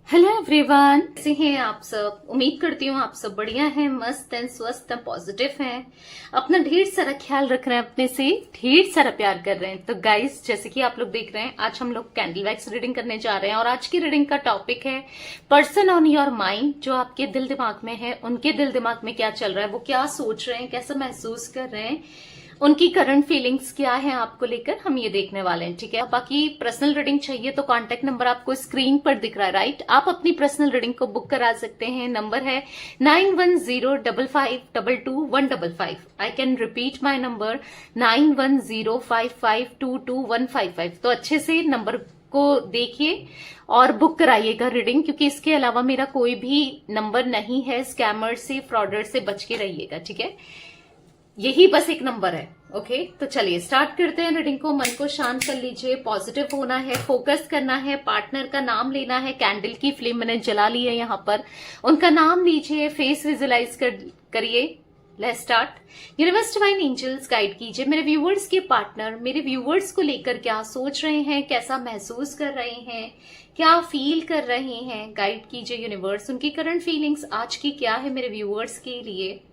Hello everyone, कैसे हैं आप सब। उम्मीद करती हूँ आप सब बढ़िया हैं, मस्त हैं, स्वस्थ हैं, पॉजिटिव हैं, अपना ढेर सारा ख्याल रख रहे हैं, अपने से ढेर सारा प्यार कर रहे हैं। तो गाइस, जैसे कि आप लोग देख रहे हैं, आज हम लोग कैंडल वैक्स रीडिंग करने जा रहे हैं और आज की रीडिंग का टॉपिक है पर्सन ऑन योर माइंड। जो आपके दिल दिमाग में है, उनके दिल दिमाग में क्या चल रहा है, वो क्या सोच रहे हैं, कैसा महसूस कर रहे हैं, उनकी करंट फीलिंग्स क्या है आपको लेकर, हम ये देखने वाले हैं। ठीक है, बाकी पर्सनल रीडिंग चाहिए तो कांटेक्ट नंबर आपको स्क्रीन पर दिख रहा है, राइट। आप अपनी पर्सनल रीडिंग को बुक करा सकते हैं। नंबर है 9105522155। I can repeat my number 9105522155। तो अच्छे से नंबर को देखिए और बुक कराइएगा रीडिंग, क्योंकि इसके अलावा मेरा कोई भी नंबर नहीं है। स्कैमर से, फ्रॉडर से बच के रहिएगा, ठीक है। यही बस एक नंबर है। ओके, तो चलिए स्टार्ट करते हैं रीडिंग को। मन को शांत कर लीजिए, पॉजिटिव होना है, फोकस करना है, पार्टनर का नाम लेना है। कैंडल की फ्लेम मैंने जला ली है यहाँ पर, उनका नाम लीजिए, फेस विजुलाइज करिए। Let's start. Universe divine angels guide कीजिए मेरे व्यूवर्स के पार्टनर मेरे व्यूवर्स को लेकर क्या सोच रहे हैं, कैसा महसूस कर रहे हैं, क्या फील कर रहे हैं। गाइड कीजिए यूनिवर्स, उनकी करंट फीलिंग्स आज की क्या है मेरे व्यूवर्स के लिए।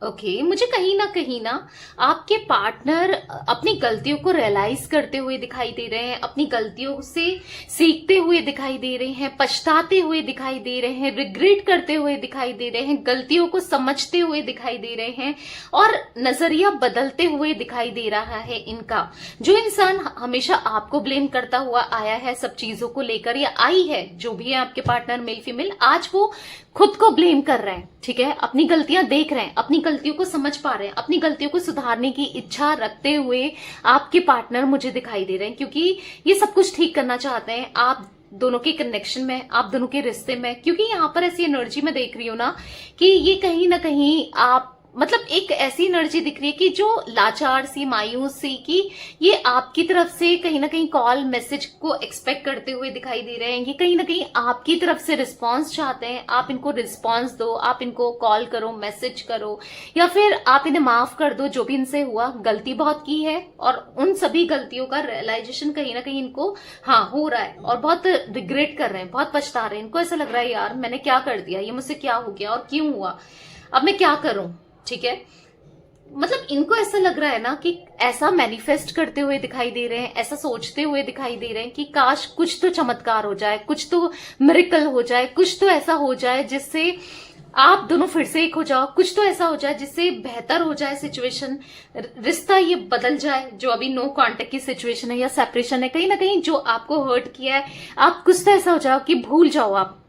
ओके, मुझे कहीं ना आपके पार्टनर अपनी गलतियों को रियलाइज करते हुए दिखाई दे रहे हैं, अपनी गलतियों से सीखते हुए दिखाई दे रहे हैं, पछताते हुए दिखाई दे रहे हैं, रिग्रेट करते हुए दिखाई दे रहे हैं, गलतियों को समझते हुए दिखाई दे रहे हैं और नजरिया बदलते हुए दिखाई दे रहा है इनका। जो इंसान हमेशा आपको ब्लेम करता हुआ आया है सब चीजों को लेकर, या आई है, जो भी है आपके पार्टनर मेल फीमेल, आज वो खुद को ब्लेम कर रहे हैं। ठीक है, अपनी गलतियां देख रहे हैं, अपनी गलतियों को समझ पा रहे हैं, अपनी गलतियों को सुधारने की इच्छा रखते हुए आपके पार्टनर मुझे दिखाई दे रहे हैं, क्योंकि ये सब कुछ ठीक करना चाहते हैं आप दोनों के कनेक्शन में, आप दोनों के रिश्ते में। क्योंकि यहाँ पर ऐसी एनर्जी में देख रही हूँ ना कि ये कहीं ना कहीं आप मतलब एक ऐसी एनर्जी दिख रही है कि जो लाचार सी, मायूस सी, कि ये आपकी तरफ से कहीं ना कहीं कॉल मैसेज को एक्सपेक्ट करते हुए दिखाई दे रहे हैं। ये कहीं ना कहीं आपकी तरफ से रिस्पांस चाहते हैं, आप इनको रिस्पांस दो, आप इनको कॉल करो, मैसेज करो, या फिर आप इन्हें माफ कर दो। जो भी इनसे हुआ, गलती बहुत की है और उन सभी गलतियों का रियलाइजेशन कहीं ना कहीं इनको हो रहा है और बहुत रिग्रेट कर रहे हैं, बहुत पछता रहे हैं। इनको ऐसा लग रहा है, यार मैंने क्या कर दिया, ये मुझसे क्या हो गया और क्यों हुआ, अब मैं क्या करूं। ठीक है, मतलब इनको ऐसा लग रहा है ना कि ऐसा मैनिफेस्ट करते हुए दिखाई दे रहे हैं, ऐसा सोचते हुए दिखाई दे रहे हैं कि काश कुछ तो चमत्कार हो जाए, कुछ तो मिरेकल हो जाए, कुछ तो ऐसा हो जाए जिससे आप दोनों फिर से एक हो जाओ, कुछ तो ऐसा हो जाए जिससे बेहतर हो जाए सिचुएशन, रिश्ता ये बदल जाए। जो अभी नो कांटेक्ट की सिचुएशन है या सेपरेशन है, कहीं ना कहीं जो आपको हर्ट किया है, आप कुछ तो ऐसा हो जाओ कि भूल जाओ आप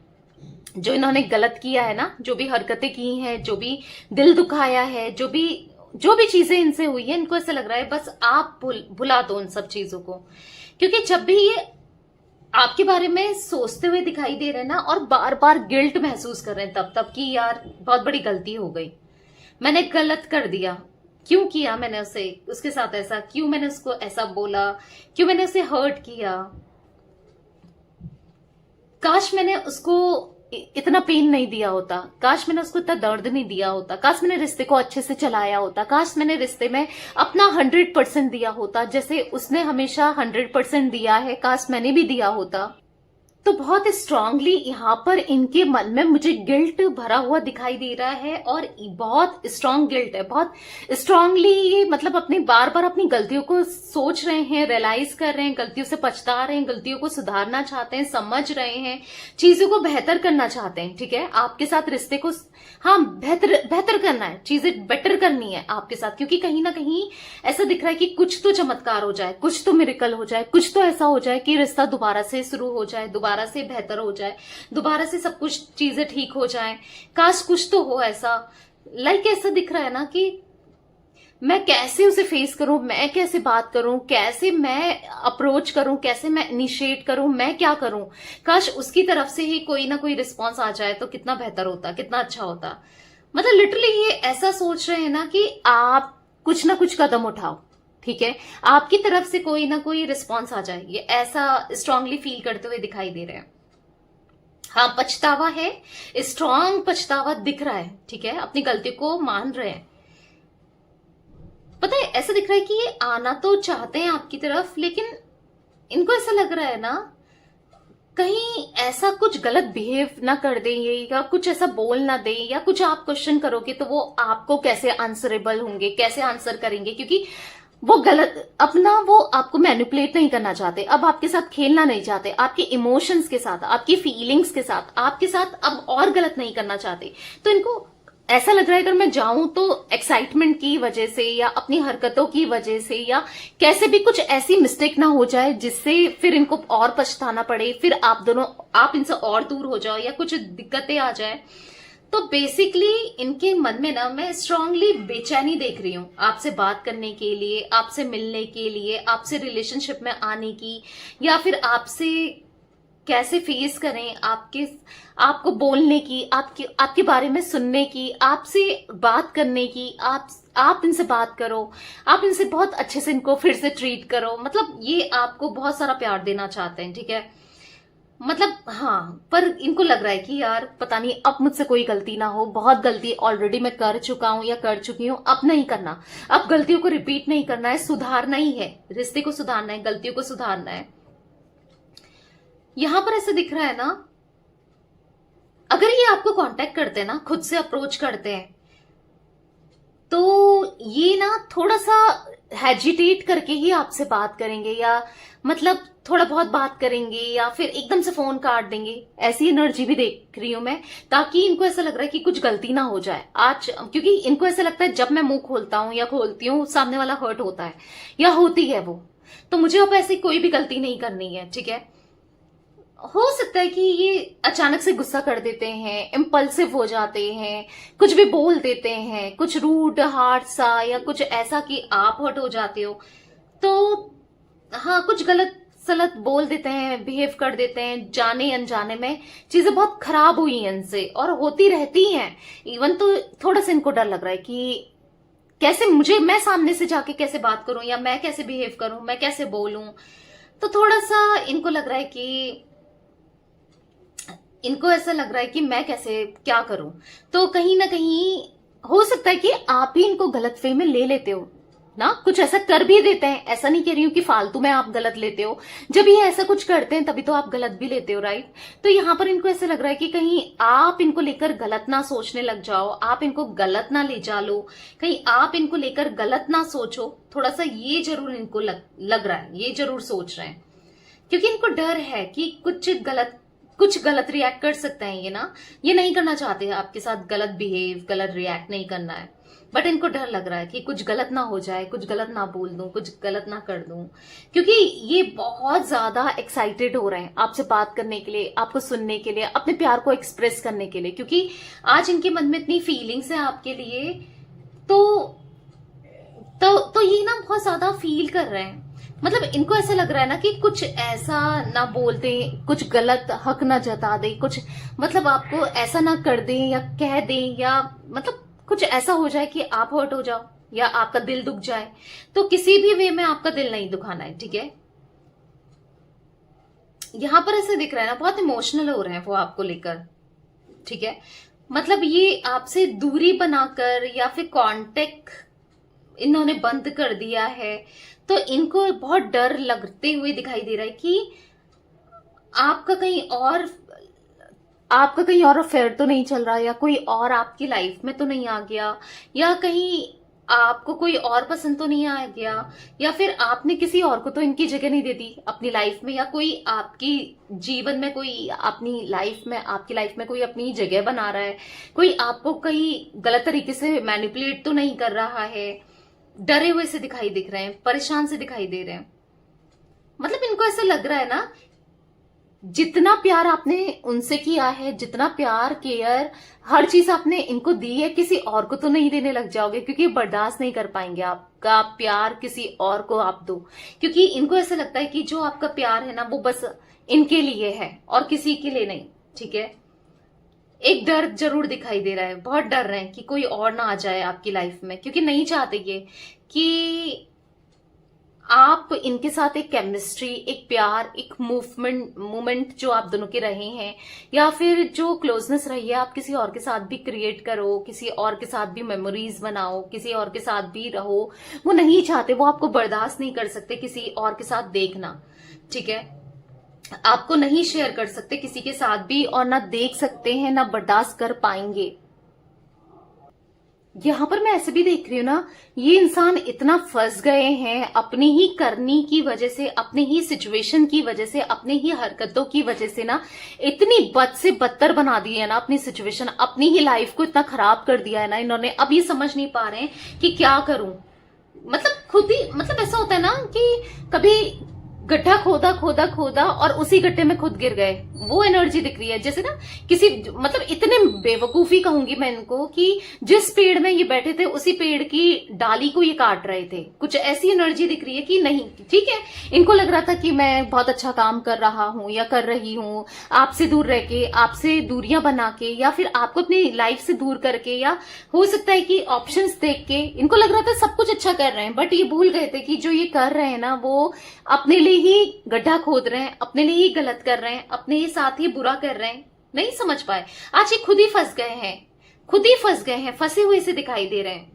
जो इन्होंने गलत किया है ना, जो भी हरकतें की हैं, जो भी दिल दुखाया है, जो भी चीजें इनसे हुई है, इनको ऐसा लग रहा है बस आप भुला दो उन सब चीजों को। क्योंकि जब भी ये आपके बारे में सोचते हुए दिखाई दे रहे हैं ना, और बार बार गिल्ट महसूस कर रहे हैं तब कि यार बहुत बड़ी गलती हो गई, मैंने गलत कर दिया, क्यों किया मैंने उसके साथ ऐसा, क्यों मैंने उसको ऐसा बोला, क्यों मैंने उसे हर्ट किया, काश मैंने उसको इतना पेन नहीं दिया होता, काश मैंने उसको इतना दर्द नहीं दिया होता, काश मैंने रिश्ते को अच्छे से चलाया होता, काश मैंने रिश्ते में अपना 100% दिया होता, जैसे उसने हमेशा 100% दिया है, काश मैंने भी दिया होता। तो बहुत स्ट्रांगली यहाँ पर इनके मन में मुझे गिल्ट भरा हुआ दिखाई दे रहा है, और बहुत स्ट्रांग गिल्ट है, बहुत स्ट्रांगली ये मतलब अपनी बार बार अपनी गलतियों को सोच रहे हैं, रियलाइज कर रहे हैं, गलतियों से पछता रहे हैं, गलतियों को सुधारना चाहते हैं, समझ रहे हैं, चीजों को बेहतर करना चाहते हैं। ठीक है, आपके साथ रिश्ते को बेहतर करना है, चीजें बेटर करनी है आपके साथ, क्योंकि कहीं ना कहीं ऐसा दिख रहा है कि कुछ तो चमत्कार हो जाए, कुछ तो मिरेकल हो जाए, कुछ तो ऐसा हो जाए कि रिश्ता दोबारा से शुरू हो जाए, दोबारा से बेहतर हो जाए, दोबारा से सब कुछ चीजें ठीक हो जाए। काश कुछ तो हो ऐसा, ऐसा दिख रहा है ना कि मैं कैसे उसे फेस करूं, मैं कैसे बात करूं, कैसे मैं अप्रोच करूं, कैसे मैं इनिशिएट करूं, मैं क्या करूं। काश उसकी तरफ से ही कोई ना कोई रिस्पॉन्स आ जाए तो कितना बेहतर होता, कितना अच्छा होता। मतलब लिटरली ये ऐसा सोच रहे हैं ना कि आप कुछ ना कुछ कदम उठाओ। ठीक है, आपकी तरफ से कोई ना कोई रिस्पॉन्स आ जाए, ये ऐसा स्ट्रांगली फील करते हुए दिखाई दे रहे हैं। हाँ, पछतावा है, स्ट्रांग पछतावा दिख रहा है। ठीक है, अपनी गलती को मान रहे हैं। पता है ऐसा दिख रहा है कि ये आना तो चाहते हैं आपकी तरफ, लेकिन इनको ऐसा लग रहा है ना कहीं ऐसा कुछ गलत बिहेव ना कर दें ये, या कुछ ऐसा बोल ना दें, या कुछ आप क्वेश्चन करोगे तो वो आपको कैसे आंसरेबल होंगे, कैसे आंसर करेंगे, क्योंकि वो गलत अपना वो आपको मैनिपुलेट नहीं करना चाहते, अब आपके साथ खेलना नहीं चाहते, आपके इमोशंस के साथ, आपकी फीलिंग्स के साथ, आपके साथ अब और गलत नहीं करना चाहते। तो इनको ऐसा लग रहा है अगर मैं जाऊं तो एक्साइटमेंट की वजह से या अपनी हरकतों की वजह से या कैसे भी कुछ ऐसी मिस्टेक ना हो जाए जिससे फिर इनको और पछताना पड़े, फिर आप इनसे और दूर हो जाओ या कुछ दिक्कतें आ जाए। तो बेसिकली इनके मन में ना मैं स्ट्रांगली बेचैनी देख रही हूं आपसे बात करने के लिए, आपसे मिलने के लिए, आपसे रिलेशनशिप में आने की, या फिर आपसे कैसे फेस करें, आपको बोलने की, आपके बारे में सुनने की, आपसे बात करने की, आप इनसे बात करो, आप इनसे बहुत अच्छे से इनको फिर से ट्रीट करो। मतलब ये आपको बहुत सारा प्यार देना चाहते हैं, ठीक है। मतलब हाँ, पर इनको लग रहा है कि यार पता नहीं अब मुझसे कोई गलती ना हो, बहुत गलती ऑलरेडी मैं कर चुका हूं या कर चुकी हूं, अब नहीं करना, अब गलतियों को रिपीट नहीं करना है, सुधारना ही है, रिश्ते को सुधारना है, गलतियों को सुधारना है। यहां पर ऐसे दिख रहा है ना, अगर ये आपको कांटेक्ट करते हैं ना, खुद से अप्रोच करते हैं, तो ये ना थोड़ा सा हेजिटेट करके ही आपसे बात करेंगे, या मतलब थोड़ा बहुत बात करेंगे, या फिर एकदम से फोन काट देंगे। ऐसी एनर्जी भी देख रही हूं मैं, ताकि इनको ऐसा लग रहा है कि कुछ गलती ना हो जाए आज, क्योंकि इनको ऐसा लगता है जब मैं मुंह खोलता हूं या खोलती हूँ सामने वाला हर्ट होता है या होती है वो, तो मुझे अब ऐसी कोई भी गलती नहीं करनी है, ठीक है। हो सकता है कि ये अचानक से गुस्सा कर देते हैं, इम्पल्सिव हो जाते हैं, कुछ भी बोल देते हैं, कुछ रूड हार्ड सा, या कुछ ऐसा कि आप हर्ट हो जाते हो, तो हाँ कुछ गलत सलत बोल देते हैं, बिहेव कर देते हैं, जाने अनजाने में चीजें बहुत खराब हुई हैं इनसे और होती रहती हैं। इवन तो थोड़ा सा इनको डर लग रहा है कि कैसे मैं सामने से जाके कैसे बात करूं, या मैं कैसे बिहेव करूं, मैं कैसे बोलूं। तो थोड़ा सा इनको लग रहा है कि इनको ऐसा लग रहा है कि मैं कैसे क्या करूं। तो कहीं ना कहीं हो सकता है कि आप ही इनको गलत वे में ले लेते हो ना, कुछ ऐसा कर भी देते हैं। ऐसा नहीं कह रही हूं कि फालतू में आप गलत लेते हो, जब ये ऐसा कुछ करते हैं तभी तो आप गलत भी लेते हो, राइट। तो यहां पर इनको ऐसा लग रहा है कि कहीं आप इनको लेकर गलत ना सोचने लग जाओ, आप इनको गलत ना ले जा लो, कहीं आप इनको लेकर गलत ना सोचो। थोड़ा सा ये जरूर इनको लग रहा है, ये जरूर सोच रहे हैं, क्योंकि इनको डर है कि कुछ गलत रिएक्ट कर सकते हैं ये ना, ये नहीं करना चाहते हैं आपके साथ गलत बिहेव, गलत रिएक्ट नहीं करना है, बट इनको डर लग रहा है कि कुछ गलत ना हो जाए, कुछ गलत ना बोल दूं, कुछ गलत ना कर दूं, क्योंकि ये बहुत ज्यादा एक्साइटेड हो रहे हैं आपसे बात करने के लिए, आपको सुनने के लिए, अपने प्यार को एक्सप्रेस करने के लिए, क्योंकि आज इनके मन में इतनी फीलिंग्स है आपके लिए। तो ये ना बहुत ज्यादा फील कर रहे हैं। मतलब इनको ऐसा लग रहा है ना कि कुछ ऐसा ना बोल दें, कुछ गलत हक ना जता दें, कुछ मतलब आपको ऐसा ना कर दें या कह दें, या मतलब कुछ ऐसा हो जाए कि आप हर्ट हो जाओ या आपका दिल दुख जाए। तो किसी भी वे में आपका दिल नहीं दुखाना है, ठीक है। यहां पर ऐसे दिख रहा है ना, बहुत इमोशनल हो रहे हैं वो आपको लेकर, ठीक है। मतलब ये आपसे दूरी बनाकर या फिर कांटेक्ट इन्होंने बंद कर दिया है, तो इनको बहुत डर लगते हुए दिखाई दे रहा है कि आपका कहीं और अफेयर तो नहीं चल रहा, या कोई और आपकी लाइफ में तो नहीं आ गया, या कहीं आपको कोई और पसंद तो नहीं आ गया, या फिर आपने किसी और को तो इनकी जगह नहीं दे दी अपनी लाइफ में, या कोई आपकी जीवन में कोई आपकी लाइफ में कोई अपनी जगह बना रहा है, कोई आपको कहीं गलत तरीके से मैनिपुलेट तो नहीं कर रहा है। डरे हुए से दिखाई दिख रहे हैं, परेशान से दिखाई दे रहे हैं। मतलब इनको ऐसा लग रहा है ना, जितना प्यार आपने उनसे किया है, जितना प्यार केयर हर चीज आपने इनको दी है, किसी और को तो नहीं देने लग जाओगे, क्योंकि बर्दाश्त नहीं कर पाएंगे आपका प्यार किसी और को आप दो। क्योंकि इनको ऐसा लगता है कि जो आपका प्यार है ना, वो बस इनके लिए है और किसी के लिए नहीं, ठीक है। एक डर जरूर दिखाई दे रहा है, बहुत डर रहे हैं कि कोई और ना आ जाए आपकी लाइफ में, क्योंकि नहीं चाहते ये कि आप इनके साथ एक केमिस्ट्री, एक प्यार, एक मूवमेंट जो आप दोनों के रहे हैं, या फिर जो क्लोजनेस रही है, आप किसी और के साथ भी क्रिएट करो, किसी और के साथ भी मेमोरीज बनाओ, किसी और के साथ भी रहो, वो नहीं चाहते, वो आपको बर्दाश्त नहीं कर सकते किसी और के साथ देखना, ठीक है। आपको नहीं शेयर कर सकते किसी के साथ भी, और ना देख सकते हैं, ना बर्दाश्त कर पाएंगे। यहां पर मैं ऐसे भी देख रही हूं ना, ये इंसान इतना फंस गए हैं अपनी ही करनी की वजह से, अपने ही सिचुएशन की वजह से, अपने ही हरकतों की वजह से ना, इतनी बद से बदतर बना दी है ना अपनी सिचुएशन, अपनी ही लाइफ को इतना खराब कर दिया है ना इन्होंने। अब ये समझ नहीं पा रहे हैं कि क्या करूं। मतलब खुद ही, मतलब ऐसा होता है ना कि कभी गड्ढा खोदा खोदा खोदा और उसी गड्ढे में खुद गिर गए, वो एनर्जी दिख रही है। जैसे ना किसी, मतलब इतने बेवकूफी कहूंगी मैं इनको कि जिस पेड़ में ये बैठे थे उसी पेड़ की डाली को ये काट रहे थे, कुछ ऐसी एनर्जी दिख रही है कि नहीं, ठीक है। इनको लग रहा था कि मैं बहुत अच्छा काम कर रहा हूं या कर रही हूं, आपसे दूर रह के, आपसे दूरियां बना के, या फिर आपको अपनी लाइफ से दूर करके, या हो सकता है कि ऑप्शंस देख के इनको लग रहा था सब कुछ अच्छा कर रहे हैं। बट ये भूल गए थे कि जो ये कर रहे हैं ना, वो अपने लिए ही गड्ढा खोद रहे हैं, अपने लिए ही गलत कर रहे हैं, अपने ही साथ ही बुरा कर रहे हैं। नहीं समझ पाए, आज ये खुद ही फंस गए हैं, खुद ही फंस गए हैं, फंसे हुए से दिखाई दे रहे हैं,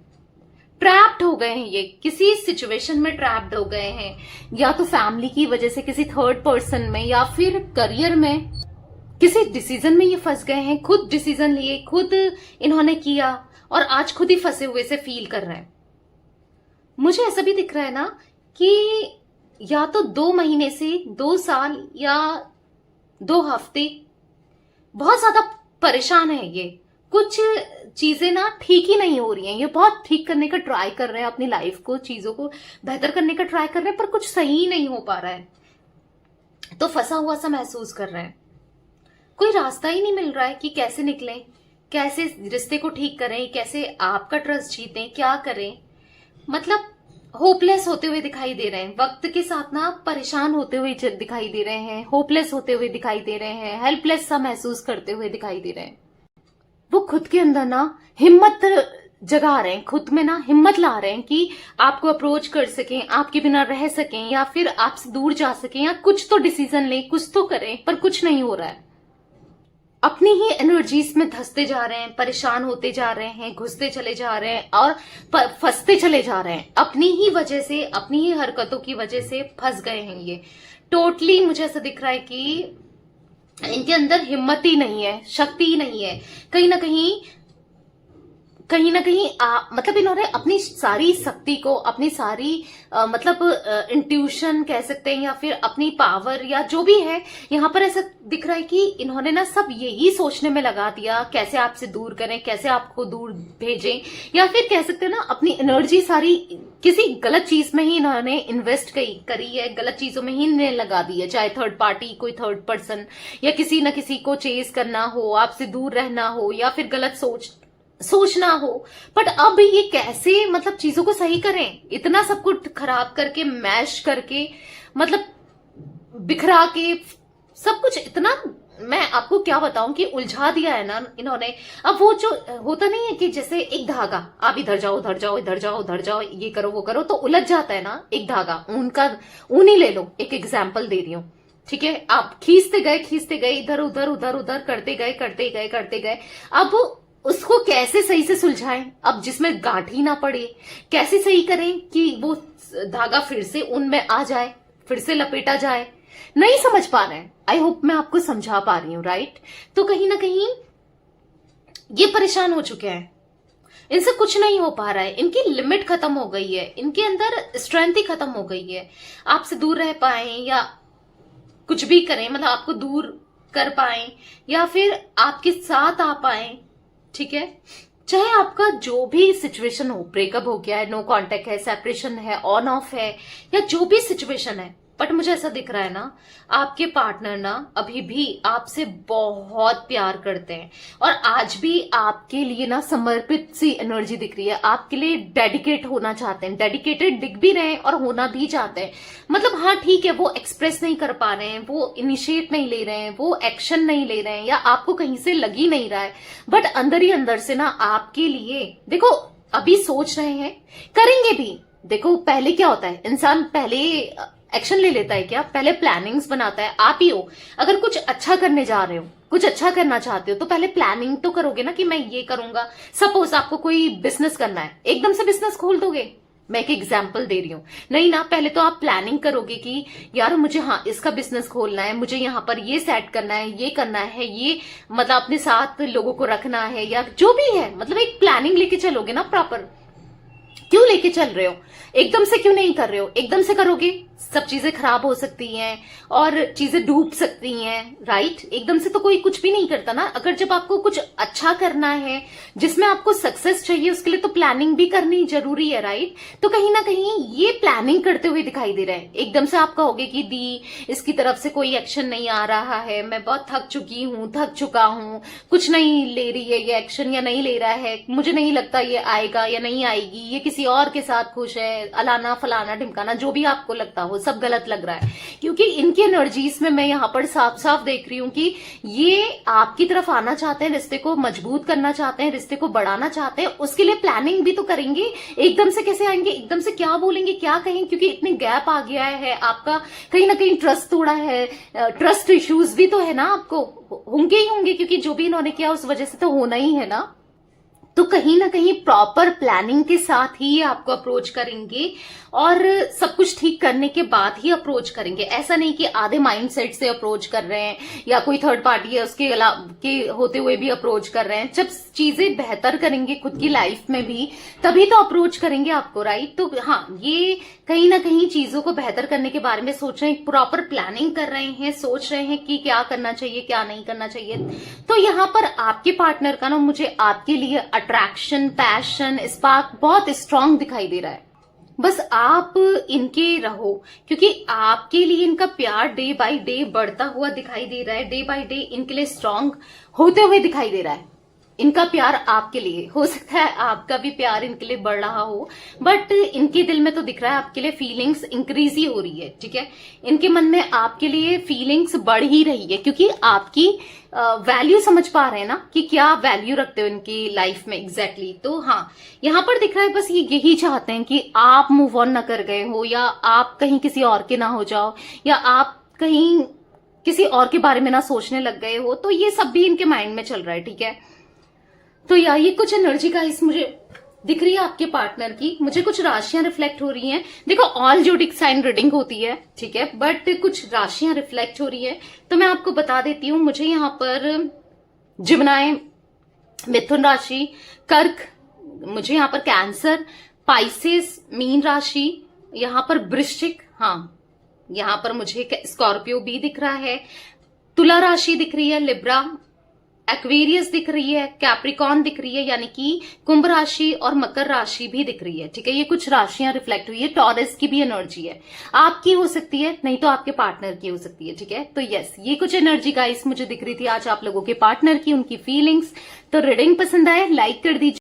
ट्रैप्ड हो गए हैं, ये किसी सिचुएशन में ट्रैप्ड हो गए हैं, या तो फैमिली की वजह से, किसी थर्ड पर्सन में, या फिर करियर में, किसी डिसीजन में ये फंस गए हैं। खुद डिसीजन लिए, खुद इन्होंने किया, और आज खुद ही फंसे हुए से फील कर रहे हैं। मुझे ऐसा भी दिख रहा है ना कि या तो 2 महीने से 2 साल या 2 हफ्ते बहुत ज्यादा परेशान है ये, कुछ चीजें ना ठीक ही नहीं हो रही हैं। ये बहुत ठीक करने का ट्राई कर रहे हैं अपनी लाइफ को, चीजों को बेहतर करने का ट्राई कर रहे हैं, पर कुछ सही नहीं हो पा रहा है, तो फंसा हुआ सा महसूस कर रहे हैं। कोई रास्ता ही नहीं मिल रहा है कि कैसे निकलें, कैसे रिश्ते को ठीक करें, कैसे आपका ट्रस्ट जीतें, क्या करें। मतलब होपलेस होते हुए दिखाई दे रहे हैं, वक्त के साथ ना परेशान होते हुए दिखाई दे रहे हैं, होपलेस होते हुए दिखाई दे रहे हैं, हेल्पलेस सा महसूस करते हुए दिखाई दे रहे हैं। वो खुद के अंदर ना हिम्मत जगा रहे हैं, खुद में ना हिम्मत ला रहे हैं कि आपको अप्रोच कर सकें, आपके बिना रह सकें, या फिर आपसे दूर जा सकें, या कुछ तो डिसीजन लें, कुछ तो करें, पर कुछ नहीं हो रहा है। अपनी ही एनर्जीज में धंसते जा रहे हैं, परेशान होते जा रहे हैं, घुसते चले जा रहे हैं और फंसते चले जा रहे हैं। अपनी ही वजह से, अपनी ही हरकतों की वजह से फंस गए हैं ये टोटली। मुझे ऐसा दिख रहा है कि इनके अंदर हिम्मत ही नहीं है, शक्ति ही नहीं है। कहीं ना कहीं मतलब इन्होंने अपनी सारी शक्ति को, अपनी सारी मतलब इंट्यूशन कह सकते हैं, या फिर अपनी पावर, या जो भी है, यहाँ पर ऐसा दिख रहा है कि इन्होंने ना सब यही सोचने में लगा दिया, कैसे आपसे दूर करें, कैसे आपको दूर भेजें, या फिर कह सकते हैं ना अपनी एनर्जी सारी किसी गलत चीज में ही इन्होंने इन्वेस्ट करी है, गलत चीजों में ही इन्हें लगा दी है। चाहे थर्ड पार्टी, कोई थर्ड पर्सन, या किसी न किसी को चेज करना हो, आपसे दूर रहना हो, या फिर गलत सोचना हो। बट अब ये कैसे मतलब चीजों को सही करें, इतना सब कुछ खराब करके, मैश करके, मतलब बिखरा के सब कुछ इतना, मैं आपको क्या बताऊं कि उलझा दिया है ना इन्होंने। अब वो जो होता नहीं है कि जैसे एक धागा, आप इधर जाओ उधर जाओ, इधर जाओ उधर जाओ, ये करो वो करो, तो उलझ जाता है ना एक धागा। ऊन ही ले लो, एक एग्जाम्पल दे रही हूं, ठीक है। आप खींचते गए, इधर उधर करते गए। अब उसको कैसे सही से सुलझाएं, अब जिसमें गांठी ना पड़े, कैसे सही करें कि वो धागा फिर से ऊन में आ जाए, फिर से लपेटा जाए, नहीं समझ पा रहे हैं। आई होप मैं आपको समझा पा रही हूं, राइट। तो कहीं ना कहीं ये परेशान हो चुके हैं, इनसे कुछ नहीं हो पा रहा है, इनकी लिमिट खत्म हो गई है, इनके अंदर स्ट्रेंथ ही खत्म हो गई है। आपसे दूर रह पाए या कुछ भी करें, मतलब आपको दूर कर पाए या फिर आपके साथ आ पाए, ठीक है। चाहे आपका जो भी सिचुएशन हो, ब्रेकअप हो गया है, नो कांटेक्ट है, सेपरेशन है, ऑन ऑफ है, या जो भी सिचुएशन है, बट मुझे ऐसा दिख रहा है ना, आपके पार्टनर ना अभी भी आपसे बहुत प्यार करते हैं, और आज भी आपके लिए ना समर्पित सी एनर्जी दिख रही है, आपके लिए डेडिकेट होना चाहते हैं, डेडिकेटेड दिख भी रहे हैं और होना भी चाहते हैं। मतलब हाँ ठीक है, वो एक्सप्रेस नहीं कर पा रहे हैं, वो इनिशिएट नहीं ले रहे हैं, वो एक्शन नहीं ले रहे हैं, या आपको कहीं से लग ही नहीं रहा है, बट अंदर ही अंदर से ना आपके लिए देखो अभी सोच रहे हैं, करेंगे भी, देखो पहले क्या होता है, इंसान पहले एक्शन ले लेता है क्या, पहले प्लानिंग्स बनाता है। आप ही हो, अगर कुछ अच्छा करने जा रहे हो, कुछ अच्छा करना चाहते हो, तो पहले प्लानिंग तो करोगे ना कि मैं ये करूंगा। सपोज आपको कोई बिजनेस करना है, एकदम से बिजनेस खोल दोगे? मैं एक एग्जाम्पल दे रही हूँ, नहीं ना, पहले तो आप प्लानिंग करोगे कि यार मुझे हाँ इसका बिजनेस खोलना है, मुझे यहाँ पर ये सेट करना है, ये करना है, ये मतलब अपने साथ लोगों को रखना है, या जो भी है, मतलब एक प्लानिंग लेके चलोगे ना प्रॉपर। क्यों लेके चल रहे हो? एकदम से क्यों नहीं कर रहे हो? एकदम से करोगे सब चीजें खराब हो सकती हैं और चीजें डूब सकती हैं, राइट? एकदम से तो कोई कुछ भी नहीं करता ना। अगर जब आपको कुछ अच्छा करना है जिसमें आपको सक्सेस चाहिए, उसके लिए तो प्लानिंग भी करनी जरूरी है, राइट? तो कहीं ना कहीं ये प्लानिंग करते हुए दिखाई दे रहा है। एकदम से आप कहोगे कि दी इसकी तरफ से कोई एक्शन नहीं आ रहा है, मैं बहुत थक चुकी हूं, थक चुका हूं, कुछ नहीं ले रही है ये एक्शन, या नहीं ले रहा है, मुझे नहीं लगता ये आएगा या नहीं आएगी, ये किसी और के साथ खुश है, अलाना फलाना ढिमकाना, जो भी आपको लगता हो सब गलत लग रहा है। क्योंकि इनकी एनर्जीज में मैं यहां पर साफ साफ देख रही हूं कि ये आपकी तरफ आना चाहते हैं, रिश्ते को मजबूत करना चाहते हैं, रिश्ते को बढ़ाना चाहते हैं, उसके लिए प्लानिंग भी तो करेंगे। एकदम से कैसे आएंगे, एकदम से क्या बोलेंगे, क्या कहें, क्योंकि इतने गैप आ गया है आपका, कहीं ना कहीं ट्रस्ट तोड़ा है, ट्रस्ट इश्यूज भी तो है ना, आपको होंगे ही होंगे, क्योंकि जो भी इन्होंने किया उस वजह से तो होना ही है ना। तो कहीं ना कहीं प्रॉपर प्लानिंग के साथ ही आपको अप्रोच करेंगे और सब कुछ ठीक करने के बाद ही अप्रोच करेंगे। ऐसा नहीं कि आधे माइंडसेट से अप्रोच कर रहे हैं या कोई थर्ड पार्टी है उसके के होते हुए भी अप्रोच कर रहे हैं। जब चीजें बेहतर करेंगे खुद की लाइफ में भी, तभी तो अप्रोच करेंगे आपको, राइट? तो हाँ, ये कहीं ना कहीं चीजों को बेहतर करने के बारे में सोच रहे हैं, प्रॉपर प्लानिंग कर रहे हैं, सोच रहे हैं कि क्या करना चाहिए, क्या नहीं करना चाहिए। तो यहाँ पर आपके पार्टनर का ना मुझे आपके लिए अट्रैक्शन, पैशन, स्पार्क बहुत स्ट्रांग दिखाई दे रहा है। बस आप इनके रहो, क्योंकि आपके लिए इनका प्यार डे बाय डे बढ़ता हुआ दिखाई दे रहा है, डे बाय डे इनके लिए स्ट्रांग होते हुए दिखाई दे रहा है। इनका प्यार आपके लिए, हो सकता है आपका भी प्यार इनके लिए बढ़ रहा हो, बट इनके दिल में तो दिख रहा है आपके लिए फीलिंग्स इंक्रीज ही हो रही है, ठीक है? इनके मन में आपके लिए फीलिंग्स बढ़ ही रही है, क्योंकि आपकी वैल्यू समझ पा रहे हैं ना कि क्या वैल्यू रखते हो इनकी लाइफ में एग्जैक्टली। तो हाँ, यहाँ पर दिख रहा है बस ये यही चाहते हैं कि आप मूव ऑन ना कर गए हो, या आप कहीं किसी और के ना हो जाओ, या आप कहीं किसी और के बारे में ना सोचने लग गए हो। तो ये सब भी इनके माइंड में चल रहा है, ठीक है? तो यार ये कुछ एनर्जी का इस मुझे दिख रही है आपके पार्टनर की। मुझे कुछ राशियां रिफ्लेक्ट हो रही हैं। देखो ऑल जोडिक साइन रीडिंग होती है, ठीक है, बट कुछ राशियां रिफ्लेक्ट हो रही है तो मैं आपको बता देती हूँ। मुझे यहाँ पर जिम्नाय, मिथुन राशि, कर्क, मुझे यहाँ पर कैंसर, पाइसेस, मीन राशि, यहाँ पर वृश्चिक, हाँ यहाँ पर मुझे स्कॉर्पियो भी दिख रहा है, तुला राशि दिख रही है, लिब्रा, एक्वेरियस दिख रही है, कैप्रिकॉन दिख रही है, यानी कि कुंभ राशि और मकर राशि भी दिख रही है, ठीक है? ये कुछ राशियां रिफ्लेक्ट हुई है। टॉरस की भी एनर्जी है, आपकी हो सकती है, नहीं तो आपके पार्टनर की हो सकती है, ठीक है? तो यस, ये कुछ एनर्जी गाइस मुझे दिख रही थी आज आप लोगों के पार्टनर की, उनकी फीलिंग्स। तो रीडिंग पसंद आए लाइक कर दीजिए।